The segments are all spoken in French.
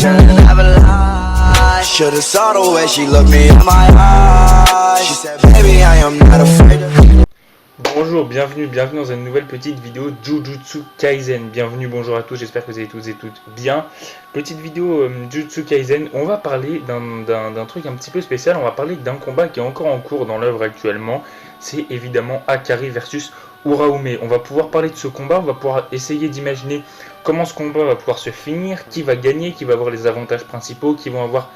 shouldn't have lied. Should've saw the way she looked me in my eyes. She said, baby, I am not afraid of. Bonjour, bienvenue dans une nouvelle petite vidéo Jujutsu Kaisen. Bienvenue, bonjour à tous, j'espère que vous allez tous et toutes bien. Petite vidéo Jujutsu Kaisen, on va parler d'un truc un petit peu spécial, on va parler d'un combat qui est encore en cours dans l'œuvre actuellement. C'est évidemment Akari versus Uraume. On va pouvoir parler de ce combat, on va pouvoir essayer d'imaginer comment ce combat va pouvoir se finir, qui va gagner, qui va avoir les avantages principaux, qui vont avoir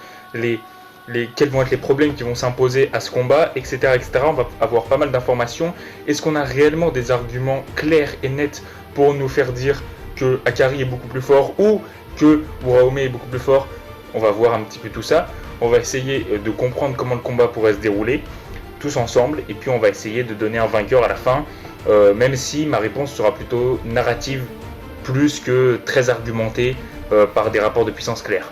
quels vont être les problèmes qui vont s'imposer à ce combat, etc., etc. On va avoir pas mal d'informations. Est-ce qu'on a réellement des arguments clairs et nets pour nous faire dire que Akari est beaucoup plus fort ou que Uraume est beaucoup plus fort? On va voir un petit peu tout ça. On va essayer de comprendre comment le combat pourrait se dérouler tous ensemble et puis on va essayer de donner un vainqueur à la fin, même si ma réponse sera plutôt narrative plus que très argumentée par des rapports de puissance clairs.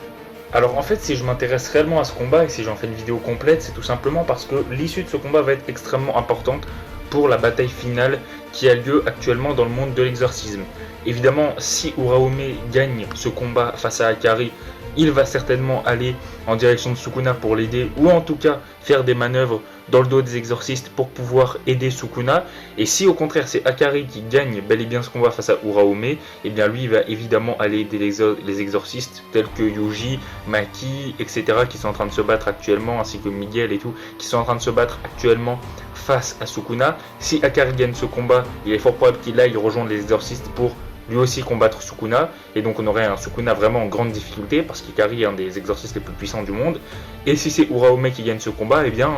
Alors en fait, si je m'intéresse réellement à ce combat et si j'en fais une vidéo complète, c'est tout simplement parce que l'issue de ce combat va être extrêmement importante pour la bataille finale qui a lieu actuellement dans le monde de l'exorcisme. Évidemment, si Uraume gagne ce combat face à Akari, il va certainement aller en direction de Sukuna pour l'aider, ou en tout cas faire des manœuvres dans le dos des exorcistes pour pouvoir aider Sukuna. Et si au contraire c'est Akari qui gagne bel et bien ce combat face à Uraume, et bien lui il va évidemment aller aider les exorcistes tels que Yuji, Maki, etc. qui sont en train de se battre actuellement, ainsi que Miguel et tout, qui sont en train de se battre actuellement face à Sukuna. Si Akari gagne ce combat, il est fort probable qu'il aille rejoindre les exorcistes pour lui aussi combattre Sukuna, et donc on aurait un Sukuna vraiment en grande difficulté parce qu'Ikari est un des exorcistes les plus puissants du monde. Et si c'est Uraume qui gagne ce combat, et bien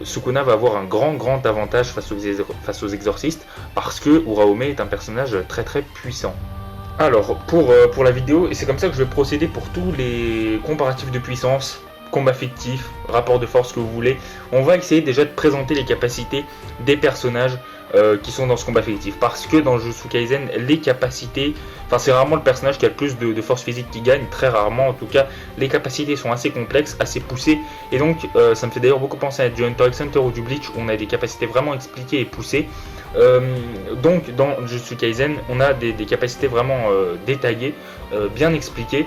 Sukuna va avoir un grand avantage face aux exorcistes parce que Uraume est un personnage très puissant. Alors pour la vidéo, et c'est comme ça que je vais procéder pour tous les comparatifs de puissance, combat fictif, rapport de force que vous voulez, on va essayer déjà de présenter les capacités des personnages qui sont dans ce combat fictif, parce que dans Jujutsu Kaisen, les capacités, enfin c'est rarement le personnage qui a le plus de force physique qui gagne, très rarement en tout cas, les capacités sont assez complexes, assez poussées, et donc ça me fait d'ailleurs beaucoup penser à du Hunter x Hunter ou du Bleach, où on a des capacités vraiment expliquées et poussées. Donc dans Jujutsu Kaisen, on a des capacités vraiment détaillées, bien expliquées.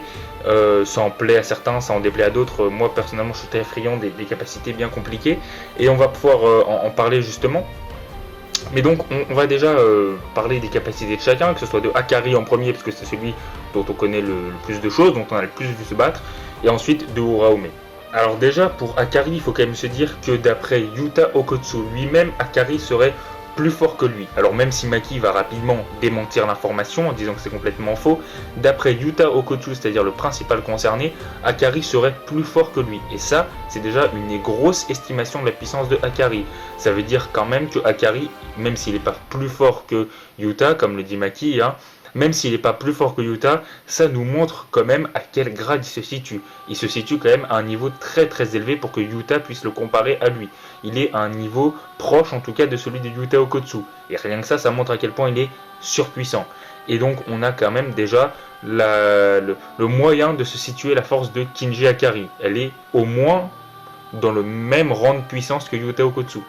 Ça en plaît à certains, ça en déplaît à d'autres. Moi personnellement je suis très friand des capacités bien compliquées, et on va pouvoir en parler justement. Mais donc on va déjà parler des capacités de chacun, que ce soit de Akari en premier parce que c'est celui dont on connaît le plus de choses, dont on a le plus vu se battre, et ensuite de Uraume. Alors déjà pour Akari, il faut quand même se dire que d'après Yuta Okkotsu lui-même, Akari serait plus fort que lui. Alors même si Maki va rapidement démentir l'information en disant que c'est complètement faux, d'après Yuta Okkotsu, c'est-à-dire le principal concerné, Akari serait plus fort que lui. Et ça, c'est déjà une grosse estimation de la puissance de Akari. Ça veut dire quand même que Akari, même s'il n'est pas plus fort que Yuta, comme le dit Maki, même s'il n'est pas plus fort que Yuta, ça nous montre quand même à quel grade il se situe. Il se situe quand même à un niveau très élevé pour que Yuta puisse le comparer à lui. Il est à un niveau proche en tout cas de celui de Yuta Okkotsu. Et rien que ça montre à quel point il est surpuissant. Et donc on a quand même déjà le moyen de se situer la force de Kinji Akari. Elle est au moins dans le même rang de puissance que Yuta Okkotsu.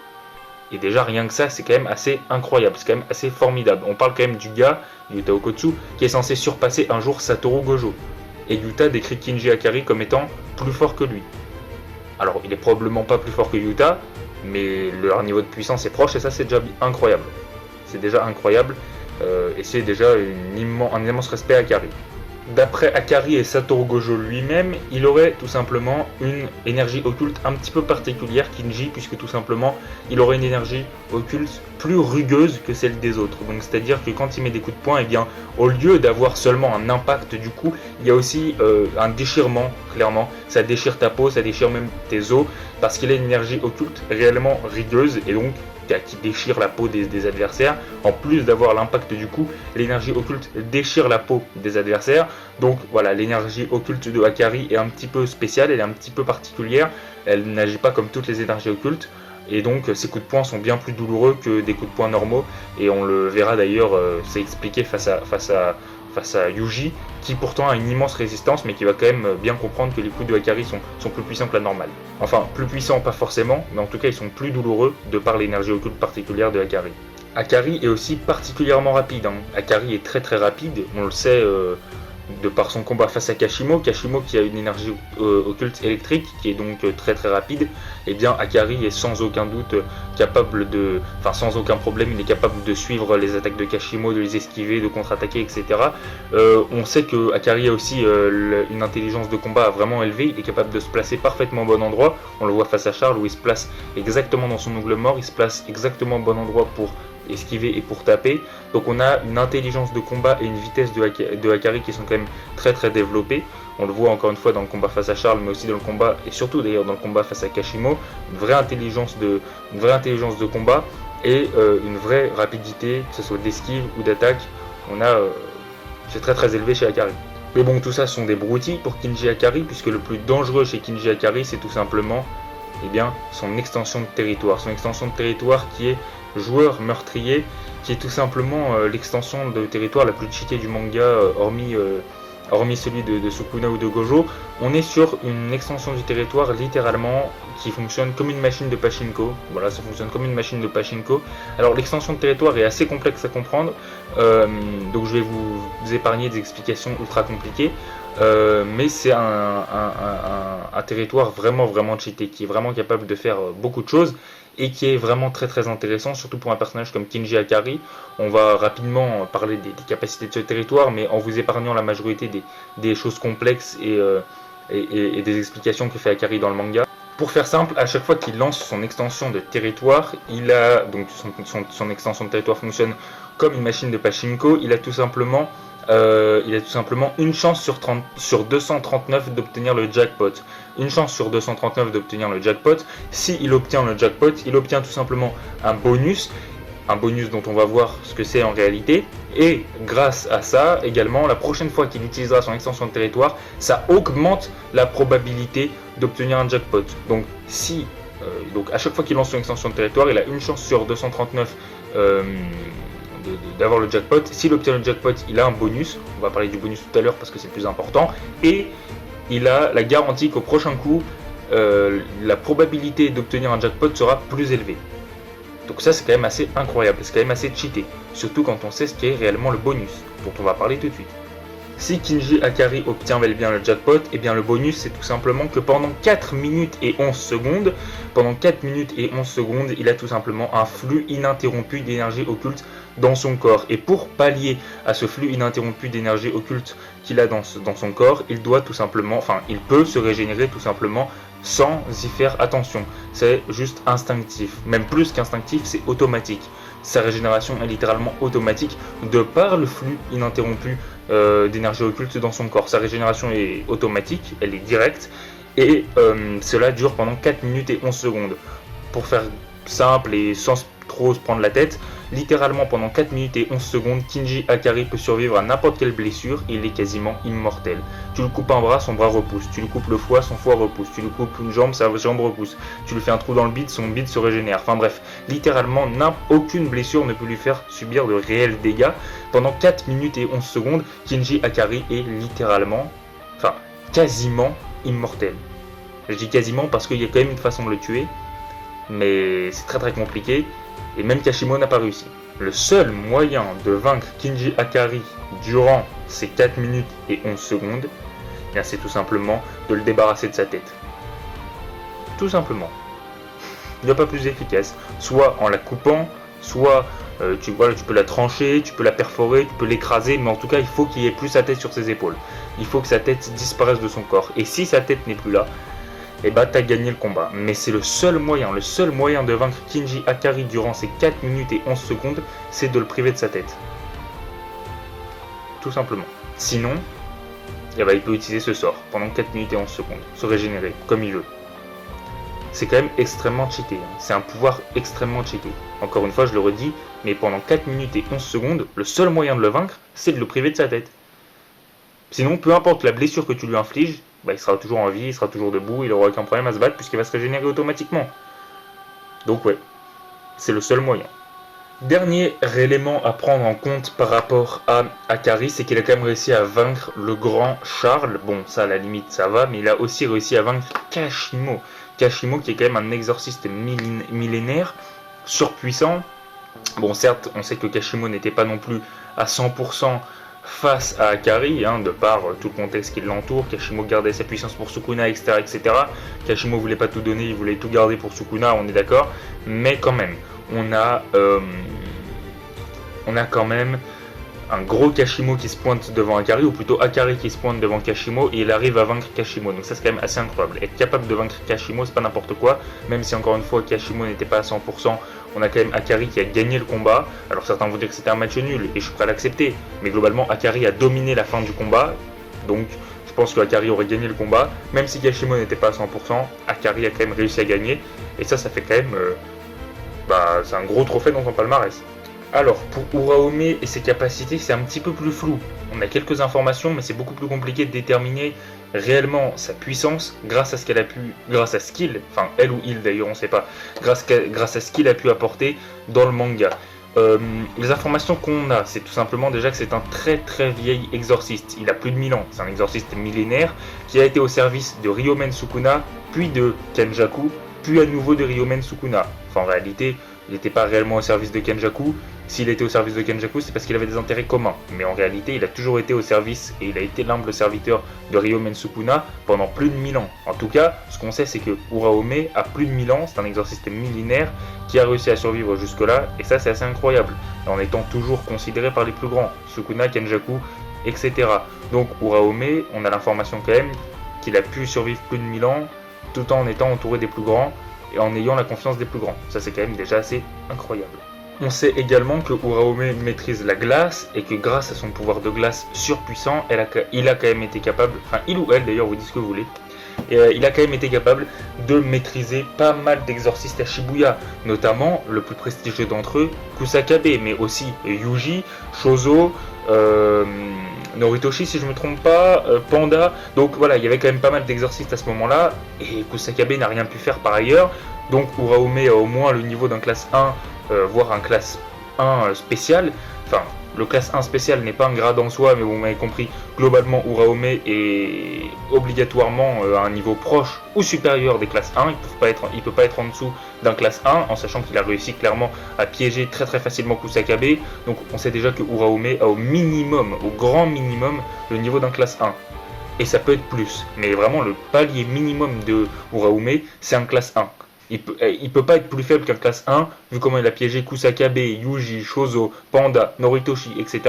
Et déjà rien que ça, c'est quand même assez incroyable, c'est quand même assez formidable. On parle quand même du gars, Yuta Okkotsu, qui est censé surpasser un jour Satoru Gojo. Et Yuta décrit Kinji Akari comme étant plus fort que lui. Alors il est probablement pas plus fort que Yuta, mais leur niveau de puissance est proche et ça c'est déjà incroyable. C'est déjà incroyable et c'est déjà un immense respect à Akari. D'après Akari et Satoru Gojo lui-même, il aurait tout simplement une énergie occulte un petit peu particulière, Kinji, puisque tout simplement il aurait une énergie occulte plus rugueuse que celle des autres. Donc c'est-à-dire que quand il met des coups de poing, eh bien, au lieu d'avoir seulement un impact du coup, il y a aussi un déchirement, clairement. Ça déchire ta peau, ça déchire même tes os, parce qu'il a une énergie occulte réellement rugueuse, et donc qui déchire la peau des adversaires. En plus d'avoir l'impact du coup, l'énergie occulte déchire la peau des adversaires. Donc voilà, l'énergie occulte de Akari est un petit peu spéciale, elle est un petit peu particulière, elle n'agit pas comme toutes les énergies occultes, et donc ses coups de poing sont bien plus douloureux que des coups de poing normaux, et on le verra d'ailleurs, c'est expliqué face à Yuji, qui pourtant a une immense résistance, mais qui va quand même bien comprendre que les coups de Akari sont plus puissants que la normale. Enfin, plus puissants pas forcément, mais en tout cas ils sont plus douloureux de par l'énergie occulte particulière de Akari. Akari est aussi particulièrement rapide. Akari est très rapide, on le sait de par son combat face à Kashimo qui a une énergie occulte électrique qui est donc très très rapide, et bien Akari est sans aucun doute capable de, enfin sans aucun problème, il est capable de suivre les attaques de Kashimo, de les esquiver, de contre-attaquer, etc. On sait que Akari a aussi une intelligence de combat vraiment élevée, il est capable de se placer parfaitement au bon endroit. On le voit face à Charles où il se place exactement dans son angle mort, il se place exactement au bon endroit pour esquiver et pour taper. Donc on a une intelligence de combat et une vitesse de Akari qui sont quand même très très développées. On le voit encore une fois dans le combat face à Charles, mais aussi dans le combat, et surtout d'ailleurs dans le combat face à Kashimo, une vraie intelligence de combat et une vraie rapidité, que ce soit d'esquive ou d'attaque. C'est très très élevé chez Akari. Mais bon, tout ça sont des broutilles pour Kinji Akari, puisque le plus dangereux chez Kinji Akari, c'est tout simplement son extension de territoire. Son extension de territoire qui est joueur meurtrier, qui est tout simplement l'extension de territoire la plus cheatée du manga, hormis celui de Sukuna ou de Gojo. On est sur une extension du territoire littéralement qui fonctionne comme une machine de pachinko. Voilà, ça fonctionne comme une machine de pachinko. Alors l'extension de territoire est assez complexe à comprendre, donc je vais vous épargner des explications ultra compliquées. Mais c'est un territoire vraiment cheaté, qui est vraiment capable de faire beaucoup de choses et qui est vraiment très très intéressant, surtout pour un personnage comme Kinji Akari. On va rapidement parler des capacités de ce territoire, mais en vous épargnant la majorité des choses complexes et des explications que fait Akari dans le manga. Pour faire simple, à chaque fois qu'il lance son extension de territoire, donc son extension de territoire fonctionne comme une machine de pachinko. Il a tout simplement une chance sur 239 d'obtenir le jackpot. Une chance sur 239 d'obtenir le jackpot. S'il obtient le jackpot, il obtient tout simplement un bonus dont on va voir ce que c'est en réalité. Et grâce à ça, également, la prochaine fois qu'il utilisera son extension de territoire, ça augmente la probabilité d'obtenir un jackpot. Donc donc à chaque fois qu'il lance son extension de territoire, il a une chance sur 239 d'avoir le jackpot. S'il obtient le jackpot, il a un bonus. On va parler du bonus tout à l'heure parce que c'est le plus important. Et il a la garantie qu'au prochain coup, la probabilité d'obtenir un jackpot sera plus élevée. Donc ça, c'est quand même assez incroyable, c'est quand même assez cheaté. Surtout quand on sait ce qu'est réellement le bonus, dont on va parler tout de suite. Si Kinji Akari obtient bel et bien le jackpot, et bien le bonus c'est tout simplement que pendant 4 minutes et 11 secondes, il a tout simplement un flux ininterrompu d'énergie occulte dans son corps. Et pour pallier à ce flux ininterrompu d'énergie occulte qu'il a dans son corps, il peut se régénérer tout simplement sans y faire attention. C'est juste instinctif, même plus qu'instinctif, c'est automatique. Sa régénération est littéralement automatique de par le flux ininterrompu d'énergie occulte dans son corps. Sa régénération est automatique, elle est directe, et cela dure pendant 4 minutes et 11 secondes. Pour faire simple et sans trop se prendre la tête, littéralement pendant 4 minutes et 11 secondes, Kinji Akari peut survivre à n'importe quelle blessure, il est quasiment immortel. Tu lui coupes un bras, son bras repousse. Tu lui coupes le foie, son foie repousse. Tu lui coupes une jambe, sa jambe repousse. Tu lui fais un trou dans le bide, son bide se régénère. Enfin bref, littéralement, aucune blessure ne peut lui faire subir de réels dégâts. Pendant 4 minutes et 11 secondes, Kinji Akari est quasiment immortel. Je dis quasiment parce qu'il y a quand même une façon de le tuer, mais c'est très très compliqué. Et même Kashimo n'a pas réussi. Le seul moyen de vaincre Kinji Akari durant ces 4 minutes et 11 secondes, c'est tout simplement de le débarrasser de sa tête. Tout simplement. Il n'y a pas plus efficace. Soit en la coupant, soit tu peux la trancher, tu peux la perforer, tu peux l'écraser, mais en tout cas il faut qu'il n'y ait plus sa tête sur ses épaules. Il faut que sa tête disparaisse de son corps. Et si sa tête n'est plus là, t'as gagné le combat. Mais c'est le seul moyen de vaincre Kinji Akari durant ces 4 minutes et 11 secondes, c'est de le priver de sa tête. Tout simplement. Sinon, il peut utiliser ce sort pendant 4 minutes et 11 secondes, se régénérer comme il veut. C'est quand même extrêmement cheaté, c'est un pouvoir extrêmement cheaté. Encore une fois, je le redis, mais pendant 4 minutes et 11 secondes, le seul moyen de le vaincre, c'est de le priver de sa tête. Sinon, peu importe la blessure que tu lui infliges, il sera toujours en vie, il sera toujours debout, il n'aura aucun problème à se battre puisqu'il va se régénérer automatiquement. Donc ouais, c'est le seul moyen. Dernier élément à prendre en compte par rapport à Akari, c'est qu'il a quand même réussi à vaincre le grand Charles. Bon, ça à la limite ça va, mais il a aussi réussi à vaincre Kashimo. Kashimo qui est quand même un exorciste millénaire, surpuissant. Bon certes, on sait que Kashimo n'était pas non plus à 100% face à Akari, de par tout le contexte qui l'entoure. Kashimo gardait sa puissance pour Sukuna, etc., etc. Kashimo voulait pas tout donner, il voulait tout garder pour Sukuna, on est d'accord. Mais quand même, on a quand même un gros Kashimo qui se pointe devant Akari, ou plutôt Akari qui se pointe devant Kashimo, et il arrive à vaincre Kashimo. Donc ça c'est quand même assez incroyable. Être capable de vaincre Kashimo, c'est pas n'importe quoi, même si encore une fois Kashimo n'était pas à 100%, on a quand même Akari qui a gagné le combat. Alors certains vont dire que c'était un match nul, et je suis prêt à l'accepter, mais globalement Akari a dominé la fin du combat, donc je pense que Akari aurait gagné le combat, même si Kashimo n'était pas à 100%, Akari a quand même réussi à gagner, et ça fait quand même, c'est un gros trophée dans son palmarès. Alors, pour Uraome et ses capacités, c'est un petit peu plus flou. On a quelques informations, mais c'est beaucoup plus compliqué de déterminer réellement sa puissance grâce à ce qu'il, enfin elle ou il d'ailleurs, on ne sait pas, grâce à ce qu'il a pu apporter dans le manga. Les informations qu'on a, c'est tout simplement déjà que c'est un très très vieil exorciste. Il a plus de 1000 ans, c'est un exorciste millénaire qui a été au service de Ryomen Sukuna, puis de Kenjaku, puis à nouveau de Ryomen Sukuna. Enfin en réalité, il n'était pas réellement au service de Kenjaku. S'il était au service de Kenjaku, c'est parce qu'il avait des intérêts communs. Mais en réalité, il a toujours été au service et il a été l'humble serviteur de Ryomen Sukuna pendant plus de 1000 ans. En tout cas, ce qu'on sait, c'est que Uraome a plus de 1000 ans, c'est un exorciste millénaire qui a réussi à survivre jusque-là, et ça c'est assez incroyable, en étant toujours considéré par les plus grands, Sukuna, Kenjaku, etc. Donc Uraome, on a l'information quand même qu'il a pu survivre plus de 1000 ans, tout en étant entouré des plus grands, et en ayant la confiance des plus grands. Ça c'est quand même déjà assez incroyable. On sait également que Uraome maîtrise la glace et que grâce à son pouvoir de glace surpuissant, il a quand même été capable, enfin il ou elle d'ailleurs, vous dites ce que vous voulez, il a quand même été capable de maîtriser pas mal d'exorcistes à Shibuya, notamment le plus prestigieux d'entre eux, Kusakabe, mais aussi Yuji, Shozo, Noritoshi si je me trompe pas, Panda. Donc voilà, il y avait quand même pas mal d'exorcistes à ce moment-là, et Kusakabe n'a rien pu faire par ailleurs. Donc Uraome a au moins le niveau d'un classe 1, voire un classe 1 spécial. Enfin, le classe 1 spécial n'est pas un grade en soi, mais vous m'avez compris, globalement Uraome est obligatoirement à un niveau proche ou supérieur des classes 1. Il peut pas être en dessous d'un classe 1, en sachant qu'il a réussi clairement à piéger très très facilement Kusakabe. Donc on sait déjà que Uraome a au minimum, au grand minimum, le niveau d'un classe 1. Et ça peut être plus, mais vraiment le palier minimum de Uraome, c'est un classe 1. Il peut pas être plus faible qu'un classe 1, vu comment il a piégé Kusakabe, Yuji, Shozo, Panda, Noritoshi, etc.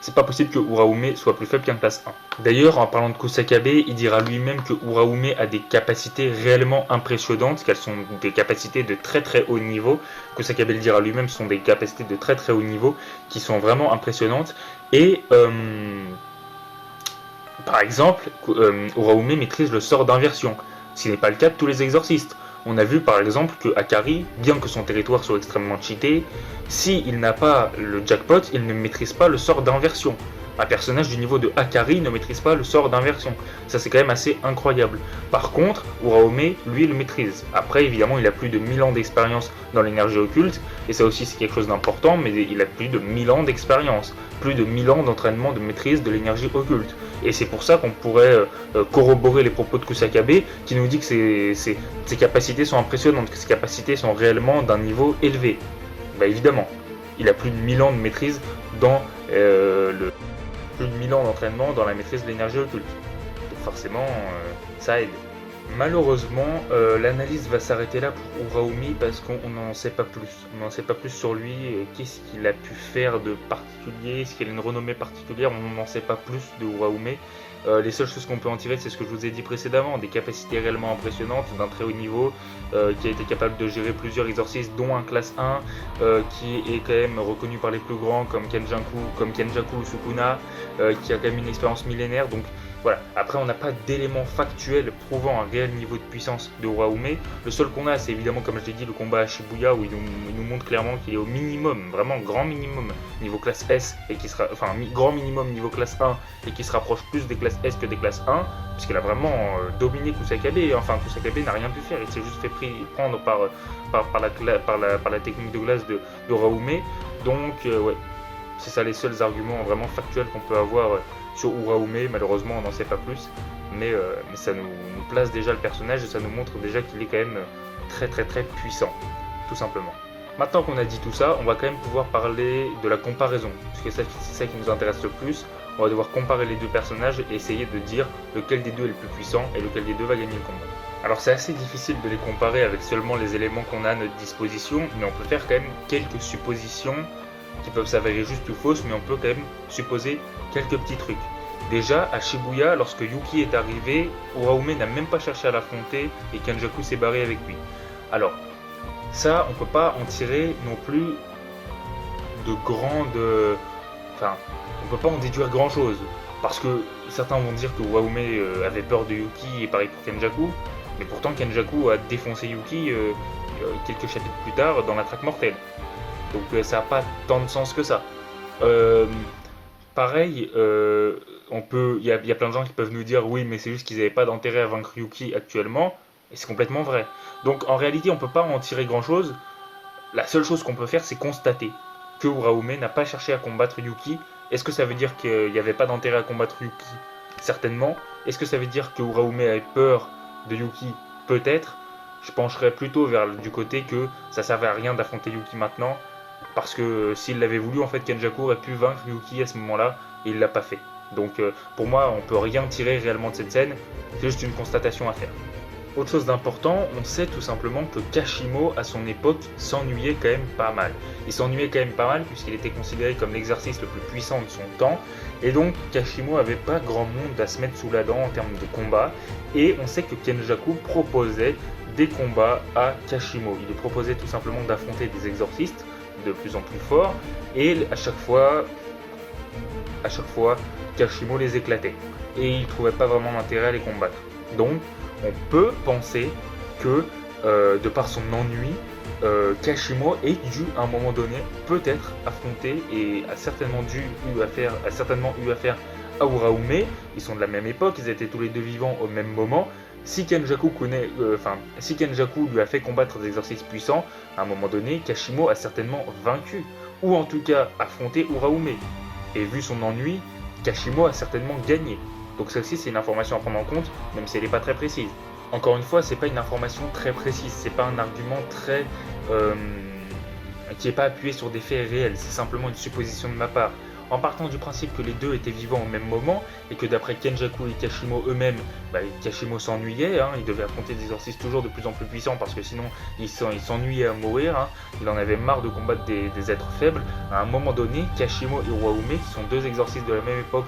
C'est pas possible que Uraome soit plus faible qu'un classe 1. D'ailleurs, en parlant de Kusakabe, il dira lui-même que Uraome a des capacités réellement impressionnantes, qu'elles sont des capacités de très très haut niveau. Kusakabe le dira lui-même, ce sont des capacités de très très haut niveau, qui sont vraiment impressionnantes. Et par exemple, Uraome maîtrise le sort d'inversion, ce n'est pas le cas de tous les exorcistes. On a vu par exemple que Akari, bien que son territoire soit extrêmement cheaté, s'il n'a pas le jackpot, il ne maîtrise pas le sort d'inversion. Un personnage du niveau de Akari ne maîtrise pas le sort d'inversion. Ça c'est quand même assez incroyable. Par contre, Uraome, lui, le maîtrise. Après, évidemment, il a plus de 1000 ans d'expérience dans l'énergie occulte, et ça aussi c'est quelque chose d'important, mais il a plus de 1000 ans d'expérience. Plus de 1000 ans d'entraînement de maîtrise de l'énergie occulte. Et c'est pour ça qu'on pourrait corroborer les propos de Kusakabe, qui nous dit que ses capacités sont impressionnantes, que ses capacités sont réellement d'un niveau élevé. Bah évidemment, il a plus de 1000 ans de maîtrise dans plus de 1000 ans d'entraînement dans la maîtrise de l'énergie occulte. Donc forcément, ça aide. Malheureusement, l'analyse va s'arrêter là pour Uraome parce qu'on n'en sait pas plus. On n'en sait pas plus sur lui, qu'est-ce qu'il a pu faire de particulier, est-ce qu'il a une renommée particulière, on n'en sait pas plus de Uraome. Les seules choses qu'on peut en tirer, c'est ce que je vous ai dit précédemment, des capacités réellement impressionnantes, d'un très haut niveau, qui a été capable de gérer plusieurs exorcistes, dont un classe 1, qui est quand même reconnu par les plus grands comme Kenjaku ou Sukuna, qui a quand même une expérience millénaire, donc voilà. Après, on n'a pas d'éléments factuels prouvant un réel niveau de puissance de Uraome. Le seul qu'on a, c'est évidemment, comme je l'ai dit, le combat à Shibuya, où il nous montre clairement qu'il est au minimum, vraiment grand minimum, niveau classe S, et qui sera, enfin, grand minimum niveau classe 1, et qui se rapproche plus des classes S que des classes 1, puisqu'il a vraiment dominé Kusakabe. Enfin, Kusakabe n'a rien pu faire, il s'est juste fait prendre par la technique de glace de Uraome. Donc, ouais, c'est ça les seuls arguments vraiment factuels qu'on peut avoir sur Uraome. Malheureusement on n'en sait pas plus, mais ça nous place déjà le personnage et ça nous montre déjà qu'il est quand même très très très puissant, tout simplement. Maintenant qu'on a dit tout ça, on va quand même pouvoir parler de la comparaison, parce que c'est ça qui nous intéresse le plus. on va devoir comparer les deux personnages et essayer de dire lequel des deux est le plus puissant et lequel des deux va gagner le combat. Alors c'est assez difficile de les comparer avec seulement les éléments qu'on a à notre disposition, mais on peut faire quand même quelques suppositions qui peuvent s'avérer justes ou fausses, mais on peut quand même supposer quelques petits trucs. Déjà, à Shibuya, lorsque Yuki est arrivé, Uraume n'a même pas cherché à l'affronter et Kenjaku s'est barré avec lui. Alors, ça, on peut pas en tirer non plus de grandes... Enfin, on peut pas en déduire grand-chose. Parce que certains vont dire que Uraume avait peur de Yuki et pareil pour Kenjaku, mais pourtant Kenjaku a défoncé Yuki quelques chapitres plus tard dans la traque mortelle. Donc ça n'a pas tant de sens que ça. Pareil, il y a plein de gens qui peuvent nous dire oui, mais c'est juste qu'ils n'avaient pas d'intérêt à vaincre Yuki actuellement, et c'est complètement vrai. Donc en réalité, on peut pas en tirer grand chose. La seule chose qu'on peut faire, c'est constater que Uraume n'a pas cherché à combattre Yuki. Est-ce que ça veut dire qu'il n'y avait pas d'intérêt à combattre Yuki? Certainement. Est-ce que ça veut dire que Uraume avait peur de Yuki? Peut-être. Je pencherais plutôt vers du côté que ça servait à rien d'affronter Yuki maintenant, parce que s'il l'avait voulu, en fait, Kenjaku aurait pu vaincre Yuki à ce moment-là, et il l'a pas fait. Donc pour moi, on peut rien tirer réellement de cette scène, c'est juste une constatation à faire. Autre chose d'important, on sait tout simplement que Kashimo, à son époque, s'ennuyait quand même pas mal. Il s'ennuyait quand même pas mal puisqu'il était considéré comme l'exercice le plus puissant de son temps, et donc Kashimo avait pas grand monde à se mettre sous la dent en termes de combat, et on sait que Kenjaku proposait des combats à Kashimo. Il lui proposait tout simplement d'affronter des exorcistes de plus en plus forts, et à chaque fois, Kashimo les éclatait, et il trouvait pas vraiment d'intérêt à les combattre. Donc, on peut penser que, de par son ennui, Kashimo ait dû, à un moment donné, peut-être affronter, et a certainement eu affaire à Uraume. Ils sont de la même époque, ils étaient tous les deux vivants au même moment. Si Kenjaku lui a fait combattre des exorcistes puissants, à un moment donné, Kashimo a certainement vaincu, ou en tout cas affronté Uraume. Et vu son ennui, Kashimo a certainement gagné. Donc celle-ci, c'est une information à prendre en compte, même si elle n'est pas très précise. Encore une fois, c'est pas une information très précise, c'est pas un argument très qui n'est pas appuyé sur des faits réels, c'est simplement une supposition de ma part. En partant du principe que les deux étaient vivants au même moment, et que d'après Kenjaku et Kashimo eux-mêmes, Kashimo s'ennuyait, il devait affronter des exorcistes toujours de plus en plus puissants, parce que sinon il s'ennuyait à mourir, il en avait marre de combattre des êtres faibles. À un moment donné, Kashimo et Uraume, qui sont deux exorcistes de la même époque,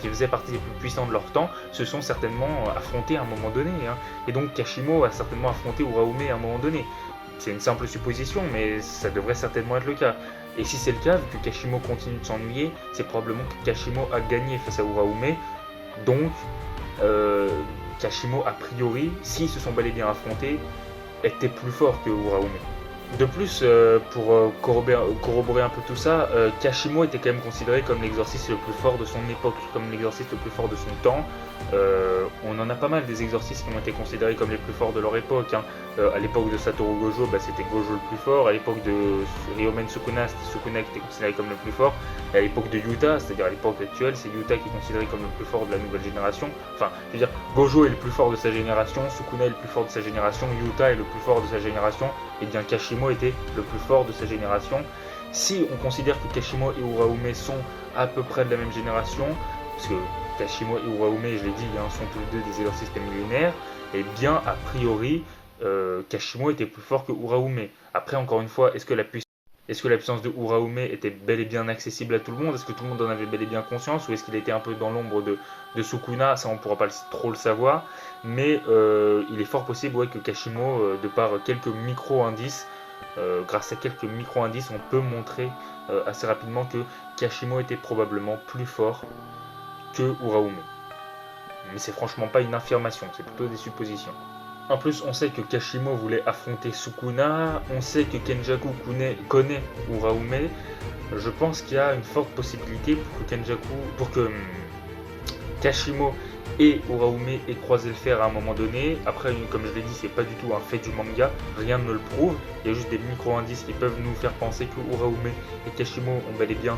qui faisaient partie des plus puissants de leur temps, se sont certainement affrontés à un moment donné. Et donc Kashimo a certainement affronté Uraume à un moment donné. C'est une simple supposition, mais ça devrait certainement être le cas. Et si c'est le cas, vu que Kashimo continue de s'ennuyer, c'est probablement que Kashimo a gagné face à Uraume. Donc, Kashimo, a priori, s'ils se sont bel et bien affrontés, était plus fort que Uraume. De plus, pour corroborer un peu tout ça, Kashimo était quand même considéré comme l'exorciste le plus fort de son époque, comme l'exorciste le plus fort de son temps. On en a pas mal des exorcistes qui ont été considérés comme les plus forts de leur époque. À l'époque de Satoru Gojo, c'était Gojo le plus fort. À l'époque de Ryomen Sukuna, c'était Sukuna qui était considéré comme le plus fort. Et à l'époque de Yuta, c'est-à-dire à l'époque actuelle, c'est Yuta qui est considéré comme le plus fort de la nouvelle génération. Enfin, je veux dire, Gojo est le plus fort de sa génération, Sukuna est le plus fort de sa génération, Yuta est le plus fort de sa génération, et bien Kashimo était le plus fort de sa génération. Si on considère que Kashimo et Uraume sont à peu près de la même génération, parce que Kashimo et Uraume, je l'ai dit, sont tous les deux des exorcistes millénaires, et bien a priori, Kashimo était plus fort que Uraume. Après, encore une fois, est-ce que la puissance de Uraume était bel et bien accessible à tout le monde? Est-ce que tout le monde en avait bel et bien conscience? Ou est-ce qu'il était un peu dans l'ombre de Sukuna? Ça, on ne pourra pas trop le savoir. Mais il est fort possible que Kashimo, de par quelques micro-indices, grâce à quelques micro-indices, on peut montrer assez rapidement que Kashimo était probablement plus fort que Uraume. Mais c'est franchement pas une affirmation, c'est plutôt des suppositions. En plus, on sait que Kashimo voulait affronter Sukuna, on sait que Kenjaku connaît Uraume. Je pense qu'il y a une forte possibilité pour que Kashimo et Uraume aient croisé le fer à un moment donné. Après, comme je l'ai dit, c'est pas du tout un fait du manga, rien ne le prouve. Il y a juste des micro-indices qui peuvent nous faire penser que Uraume et Kashimo ont bel et bien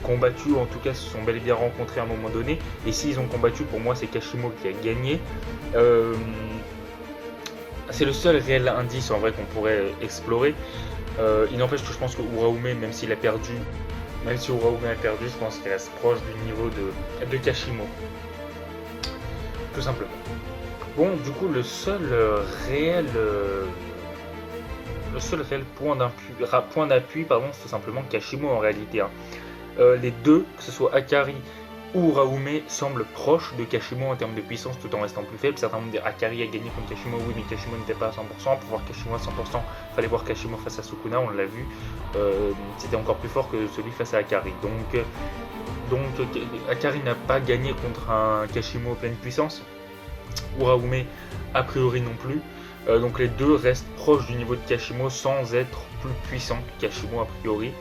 combattu, ou en tout cas se sont bel et bien rencontrés à un moment donné. Et s'ils ont combattu, pour moi, c'est Kashimo qui a gagné. C'est le seul réel indice en vrai qu'on pourrait explorer. Il n'empêche que je pense que Uraume, même s'il a perdu, Même si Uraume a perdu, je pense qu'il reste proche du niveau de Kashimo. Tout simplement. Bon, du coup, le seul réel point d'appui, c'est tout simplement Kashimo en réalité. Hein. Les deux, que ce soit Akari ou Uraume, semblent proches de Kashimo en termes de puissance tout en restant plus faible. Certains vont dire Akari a gagné contre Kashimo, oui, mais Kashimo n'était pas à 100%. Pour voir Kashimo à 100%, il fallait voir Kashimo face à Sukuna, on l'a vu. C'était encore plus fort que celui face à Akari. Donc Akari n'a pas gagné contre un Kashimo pleine puissance. Uraume a priori non plus. Donc les deux restent proches du niveau de Kashimo sans être plus puissants que Kashimo a priori.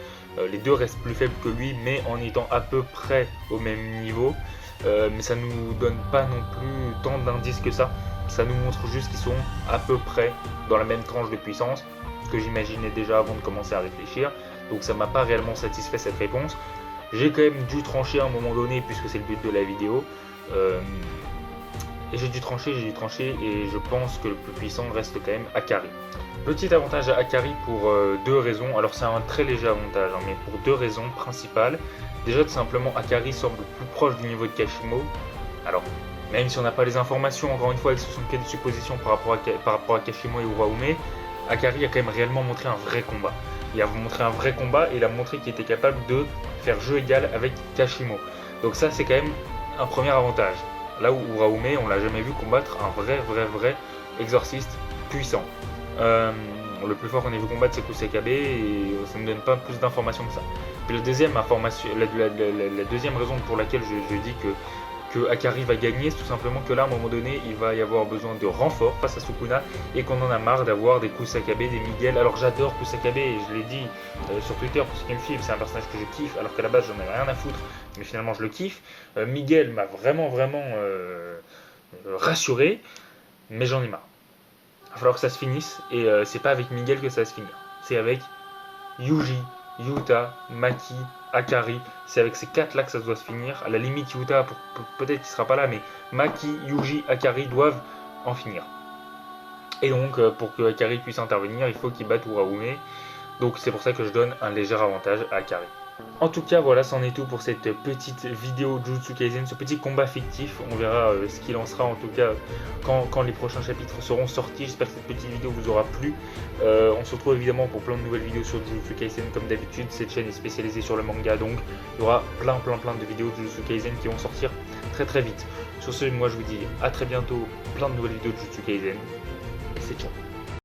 Les deux restent plus faibles que lui, mais en étant à peu près au même niveau. Mais ça nous donne pas non plus tant d'indices que ça. Ça nous montre juste qu'ils sont à peu près dans la même tranche de puissance, ce que j'imaginais déjà avant de commencer à réfléchir. Donc ça m'a pas réellement satisfait cette réponse. J'ai quand même dû trancher à un moment donné, puisque c'est le but de la vidéo. Et j'ai dû trancher et je pense que le plus puissant reste quand même Akari. Petit avantage à Akari pour deux raisons. Alors c'est un très léger avantage, hein, mais pour deux raisons principales. Déjà tout simplement Akari semble plus proche du niveau de Kashimo. Alors même si on n'a pas les informations, encore une fois elles sont que des suppositions par rapport à Kashimo et Uraume, Akari a quand même réellement montré un vrai combat. Il a montré un vrai combat et il a montré qu'il était capable de faire jeu égal avec Kashimo. Donc ça c'est quand même un premier avantage. Là où Uraume, on l'a jamais vu combattre un vrai exorciste puissant. Le plus fort qu'on ait vu combattre c'est Kusakabe et ça ne me donne pas plus d'informations que ça. Puis la deuxième raison pour laquelle je dis que Akari va gagner, c'est tout simplement que là à un moment donné il va y avoir besoin de renfort face à Sukuna et qu'on en a marre d'avoir des Kusakabe, des Miguel. Alors j'adore Kusakabe et je l'ai dit sur Twitter pour ceux qui me suivent, c'est un personnage que je kiffe alors qu'à la base j'en avais rien à foutre, mais finalement je le kiffe. Miguel m'a vraiment rassuré, mais j'en ai marre. Il va falloir que ça se finisse et c'est pas avec Miguel que ça va se finir, c'est avec Yuji, Yuta, Maki, Akari, c'est avec ces 4 là que ça doit se finir. À la limite Yuta peut-être qu'il sera pas là, mais Maki, Yuji, Akari doivent en finir. Et donc pour que Akari puisse intervenir, il faut qu'il batte Uraume. Donc c'est pour ça que je donne un léger avantage à Akari. En tout cas voilà, c'en est tout pour cette petite vidéo Jujutsu Kaisen, ce petit combat fictif. On verra ce qu'il en sera en tout cas quand les prochains chapitres seront sortis. J'espère que cette petite vidéo vous aura plu. On se retrouve évidemment pour plein de nouvelles vidéos sur Jujutsu Kaisen comme d'habitude. Cette chaîne est spécialisée sur le manga, donc il y aura plein de vidéos de Jujutsu Kaisen qui vont sortir très vite. Sur ce, moi je vous dis à très bientôt, plein de nouvelles vidéos de Jujutsu Kaisen et c'est ciao.